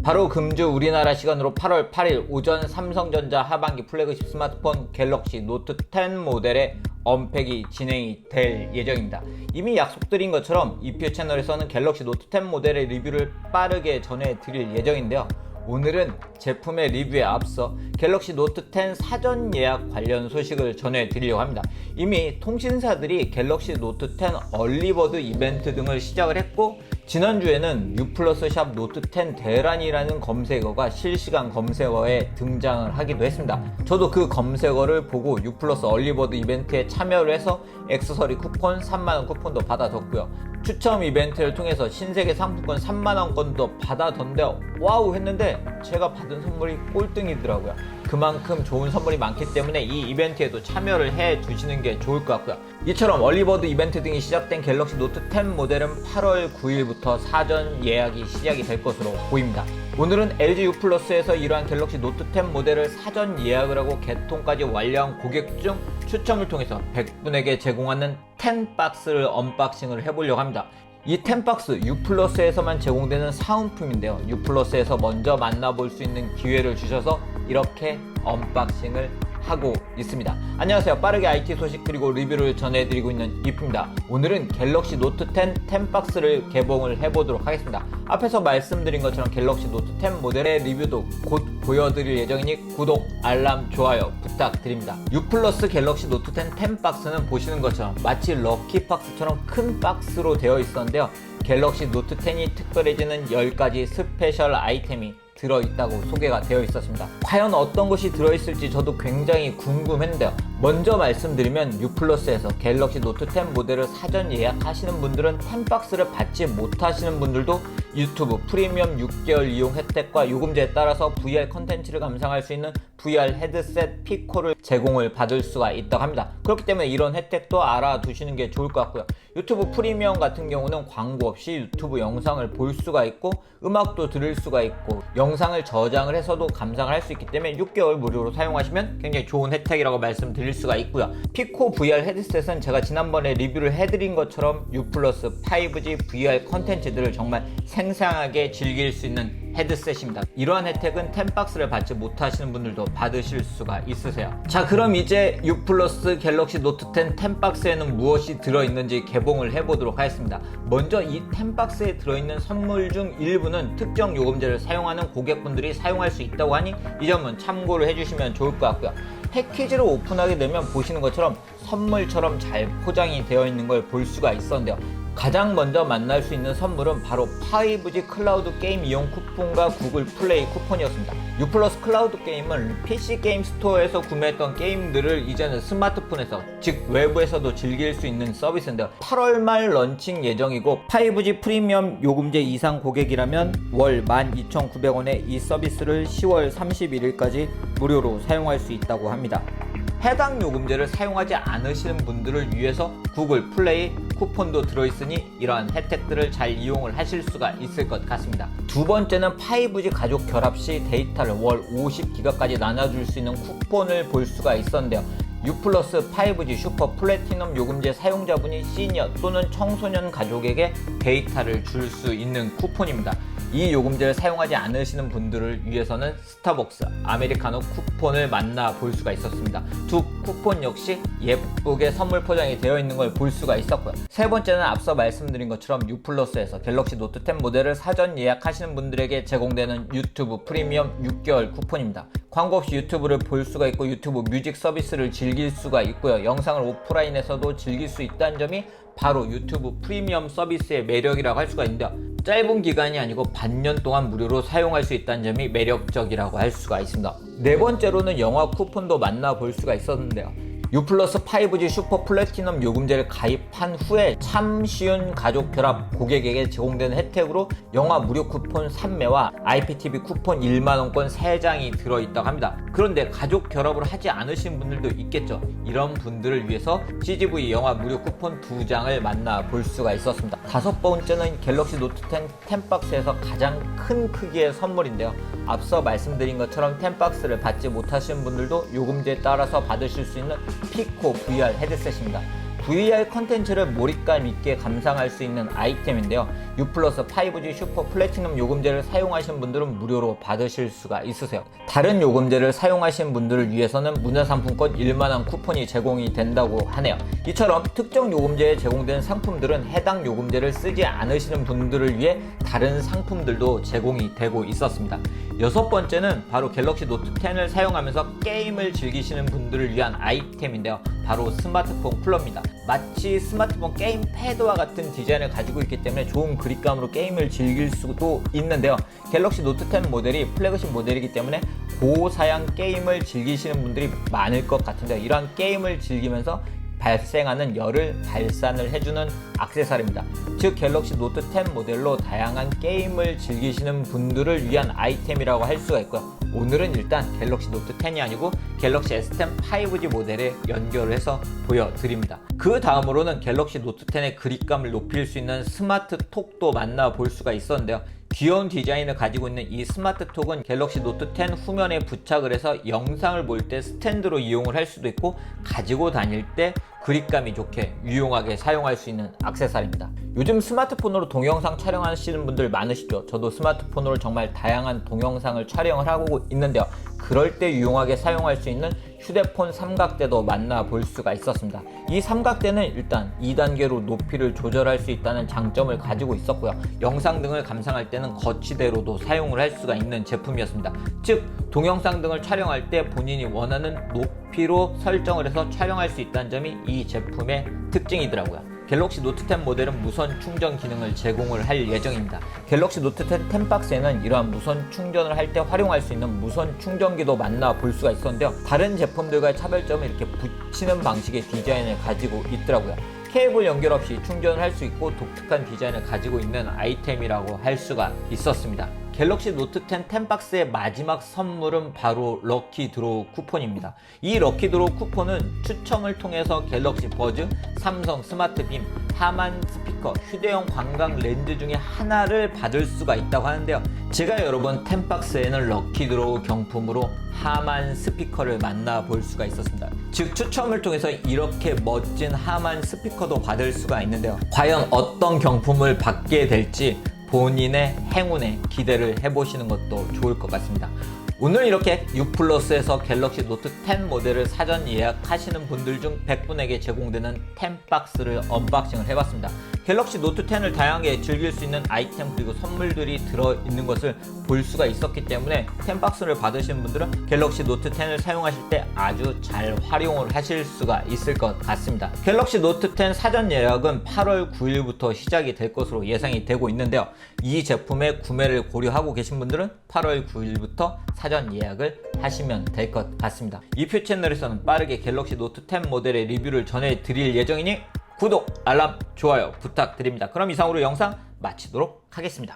바로 금주 우리나라 시간으로 8월 8일 오전 삼성전자 하반기 플래그십 스마트폰 갤럭시 노트 10 모델의 언팩이 진행이 될 예정입니다. 이미 약속드린 것처럼 이표 채널에서는 갤럭시 노트 10 모델의 리뷰를 빠르게 전해드릴 예정인데요. 오늘은 제품의 리뷰에 앞서 갤럭시 노트 10 사전 예약 관련 소식을 전해드리려고 합니다. 이미 통신사들이 갤럭시 노트 10 얼리버드 이벤트 등을 시작을 했고, 지난주에는 U+ 샵 노트 10 대란이라는 검색어가 실시간 검색어에 등장을 하기도 했습니다. 저도 그 검색어를 보고 U+ 얼리버드 이벤트에 참여를 해서 액세서리 쿠폰 3만원 쿠폰도 받아뒀고요. 추첨 이벤트를 통해서 신세계 상품권 3만원권도 받아뒀는데 와우 했는데 제가 받은 선물이 꼴등이더라고요. 그만큼 좋은 선물이 많기 때문에 이 이벤트에도 참여를 해 두시는 게 좋을 것 같고요. 이처럼 얼리버드 이벤트 등이 시작된 갤럭시 노트 10 모델은 8월 9일부터 사전 예약이 시작이 될 것으로 보입니다. 오늘은 LG U+에서 이러한 갤럭시 노트 10 모델을 사전 예약을 하고 개통까지 완료한 고객 중 추첨을 통해서 100분에게 제공하는 10박스를 언박싱을 해보려고 합니다. 이 10박스 U+에서만 제공되는 사은품인데요. U+에서 먼저 만나볼 수 있는 기회를 주셔서 이렇게 언박싱을 하고 있습니다. 안녕하세요. 빠르게 IT 소식 그리고 리뷰를 전해드리고 있는 이프입니다. 오늘은 갤럭시 노트 10 10박스를 개봉을 해보도록 하겠습니다. 앞에서 말씀드린 것처럼 갤럭시 노트 10 모델의 리뷰도 곧 보여드릴 예정이니 구독, 알람, 좋아요 부탁드립니다. U+ 갤럭시 노트 10 10박스는 보시는 것처럼 마치 럭키박스처럼 큰 박스로 되어 있었는데요. 갤럭시 노트 10이 특별해지는 10가지 스페셜 아이템이 들어있다고 소개가 되어 있었습니다. 과연 어떤 것이 들어있을지 저도 굉장히 궁금했는데요. 먼저 말씀드리면 U+에서 갤럭시 노트 10 모델을 사전 예약하시는 분들은 10박스를 받지 못하시는 분들도 유튜브 프리미엄 6개월 이용 혜택과 요금제에 따라서 VR 컨텐츠를 감상할 수 있는 VR 헤드셋 피코를 제공을 받을 수가 있다고 합니다. 그렇기 때문에 이런 혜택도 알아두시는 게 좋을 것 같고요. 유튜브 프리미엄 같은 경우는 광고 없이 유튜브 영상을 볼 수가 있고 음악도 들을 수가 있고 영상을 저장을 해서도 감상을 할 수 있기 때문에 6개월 무료로 사용하시면 굉장히 좋은 혜택이라고 말씀드릴 수가 있고요. 피코 VR 헤드셋은 제가 지난번에 리뷰를 해드린 것처럼 U+ 5G VR 컨텐츠들을 정말 생생하게 즐길 수 있는 헤드셋입니다. 이러한 혜택은 10박스를 받지 못하시는 분들도 받으실 수가 있으세요. 자, 그럼 이제 U+ 갤럭시 노트 10 10박스에는 무엇이 들어있는지 개봉을 해보도록 하겠습니다. 먼저 이 10박스에 들어있는 선물 중 일부는 특정 요금제를 사용하는 고객분들이 사용할 수 있다고 하니 이 점은 참고를 해주시면 좋을 것 같고요. 패키지를 오픈하게 되면 보시는 것처럼 선물처럼 잘 포장이 되어 있는 걸 볼 수가 있었는데요. 가장 먼저 만날 수 있는 선물은 바로 5G 클라우드 게임 이용 쿠폰과 구글 플레이 쿠폰이었습니다. U+ 클라우드 게임은 PC 게임 스토어에서 구매했던 게임들을 이제는 스마트폰에서, 즉 외부에서도 즐길 수 있는 서비스인데요. 8월 말 런칭 예정이고 5G 프리미엄 요금제 이상 고객이라면 월 12,900원에 이 서비스를 10월 31일까지 무료로 사용할 수 있다고 합니다. 해당 요금제를 사용하지 않으시는 분들을 위해서 구글 플레이 쿠폰도 들어있으니 이러한 혜택들을 잘 이용을 하실 수가 있을 것 같습니다. 두 번째는 5G 가족 결합 시 데이터를 월 50기가까지 나눠줄 수 있는 쿠폰을 볼 수가 있었는데요. U+ 5G 슈퍼 플래티넘 요금제 사용자분이 시니어 또는 청소년 가족에게 데이터를 줄 수 있는 쿠폰입니다. 이 요금제를 사용하지 않으시는 분들을 위해서는 스타벅스, 아메리카노 쿠폰을 만나볼 수가 있었습니다. 두 쿠폰 역시 예쁘게 선물 포장이 되어 있는 걸 볼 수가 있었고요. 세 번째는 앞서 말씀드린 것처럼 U+에서 갤럭시 노트 10 모델을 사전 예약하시는 분들에게 제공되는 유튜브 프리미엄 6개월 쿠폰입니다. 광고 없이 유튜브를 볼 수가 있고 유튜브 뮤직 서비스를 즐길 수가 있고요. 영상을 오프라인에서도 즐길 수 있다는 점이 바로 유튜브 프리미엄 서비스의 매력이라고 할 수가 있는데요. 짧은 기간이 아니고 반년 동안 무료로 사용할 수 있다는 점이 매력적이라고 할 수가 있습니다. 네 번째로는 영화 쿠폰도 만나볼 수가 있었는데요. U+ 5G 슈퍼 플래티넘 요금제를 가입한 후에 참 쉬운 가족 결합 고객에게 제공되는 혜택으로 영화 무료 쿠폰 3매와 IPTV 쿠폰 1만원권 3장이 들어있다고 합니다. 그런데 가족 결합을 하지 않으신 분들도 있겠죠. 이런 분들을 위해서 CGV 영화 무료 쿠폰 2장을 만나볼 수가 있었습니다. 다섯 번째는 갤럭시 노트 10 10박스에서 가장 큰 크기의 선물인데요. 앞서 말씀드린 것처럼 10박스를 받지 못하시는 분들도 요금제에 따라서 받으실 수 있는 피코 VR 헤드셋입니다. VR 컨텐츠를 몰입감 있게 감상할 수 있는 아이템인데요. U 플러스 5G 슈퍼 플래티넘 요금제를 사용하신 분들은 무료로 받으실 수가 있으세요. 다른 요금제를 사용하신 분들을 위해서는 문화상품권 1만원 쿠폰이 제공이 된다고 하네요. 이처럼 특정 요금제에 제공된 상품들은 해당 요금제를 쓰지 않으시는 분들을 위해 다른 상품들도 제공이 되고 있었습니다. 여섯 번째는 바로 갤럭시 노트 10을 사용하면서 게임을 즐기시는 분들을 위한 아이템인데요. 바로 스마트폰 쿨러입니다. 마치 스마트폰 게임 패드와 같은 디자인을 가지고 있기 때문에 좋은 그립감으로 게임을 즐길 수도 있는데요. 갤럭시 노트 10 모델이 플래그십 모델이기 때문에 고사양 게임을 즐기시는 분들이 많을 것 같은데요. 이러한 게임을 즐기면서 발생하는 열을 발산을 해주는 액세서리입니다. 즉 갤럭시 노트 10 모델로 다양한 게임을 즐기시는 분들을 위한 아이템이라고 할 수가 있고요. 오늘은 일단 갤럭시 노트 10이 아니고 갤럭시 S10 5G 모델에 연결을 해서 보여드립니다. 그 다음으로는 갤럭시 노트 10의 그립감을 높일 수 있는 스마트 톡도 만나볼 수가 있었는데요. 귀여운 디자인을 가지고 있는 이 스마트 톡은 갤럭시 노트 10 후면에 부착을 해서 영상을 볼 때 스탠드로 이용을 할 수도 있고 가지고 다닐 때 그립감이 좋게 유용하게 사용할 수 있는 액세서리입니다. 요즘 스마트폰으로 동영상 촬영하시는 분들 많으시죠? 저도 스마트폰으로 정말 다양한 동영상을 촬영을 하고 있는데요. 그럴 때 유용하게 사용할 수 있는 휴대폰 삼각대도 만나볼 수가 있었습니다. 이 삼각대는 일단 2단계로 높이를 조절할 수 있다는 장점을 가지고 있었고요. 영상 등을 감상할 때는 거치대로도 사용을 할 수가 있는 제품이었습니다. 즉 동영상 등을 촬영할 때 본인이 원하는 높이로 설정을 해서 촬영할 수 있다는 점이 이 제품의 특징이더라고요. 갤럭시 노트 10 모델은 무선 충전 기능을 제공을 할 예정입니다. 갤럭시 노트 10 10박스에는 이러한 무선 충전을 할 때 활용할 수 있는 무선 충전기도 만나볼 수가 있었는데요. 다른 제품들과의 차별점은 이렇게 붙이는 방식의 디자인을 가지고 있더라고요. 케이블 연결 없이 충전을 할 수 있고 독특한 디자인을 가지고 있는 아이템이라고 할 수가 있었습니다. 갤럭시 노트 10 10박스의 마지막 선물은 바로 럭키 드로우 쿠폰입니다. 이 럭키 드로우 쿠폰은 추첨을 통해서 갤럭시 버즈, 삼성 스마트 빔, 하만 스피커, 휴대용 관광 렌즈 중에 하나를 받을 수가 있다고 하는데요. 제가 여러분 10박스에는 럭키 드로우 경품으로 하만 스피커를 만나볼 수가 있었습니다. 즉 추첨을 통해서 이렇게 멋진 하만 스피커도 받을 수가 있는데요. 과연 어떤 경품을 받게 될지 본인의 행운에 기대를 해보시는 것도 좋을 것 같습니다. 오늘 이렇게 U 플러스에서 갤럭시 노트 10 모델을 사전 예약하시는 분들 중 100분에게 제공되는 10박스를 언박싱을 해봤습니다. 갤럭시 노트 10을 다양하게 즐길 수 있는 아이템 그리고 선물들이 들어있는 것을 볼 수가 있었기 때문에 10박스를 받으신 분들은 갤럭시 노트 10을 사용하실 때 아주 잘 활용을 하실 수가 있을 것 같습니다. 갤럭시 노트 10 사전 예약은 8월 9일부터 시작이 될 것으로 예상이 되고 있는데요. 이 제품의 구매를 고려하고 계신 분들은 8월 9일부터 사전 예약을 하시면 될 것 같습니다. 이 표 채널에서는 빠르게 갤럭시 노트 10 모델의 리뷰를 전해드릴 예정이니 구독, 알람, 좋아요 부탁드립니다. 그럼 이상으로 영상 마치도록 하겠습니다.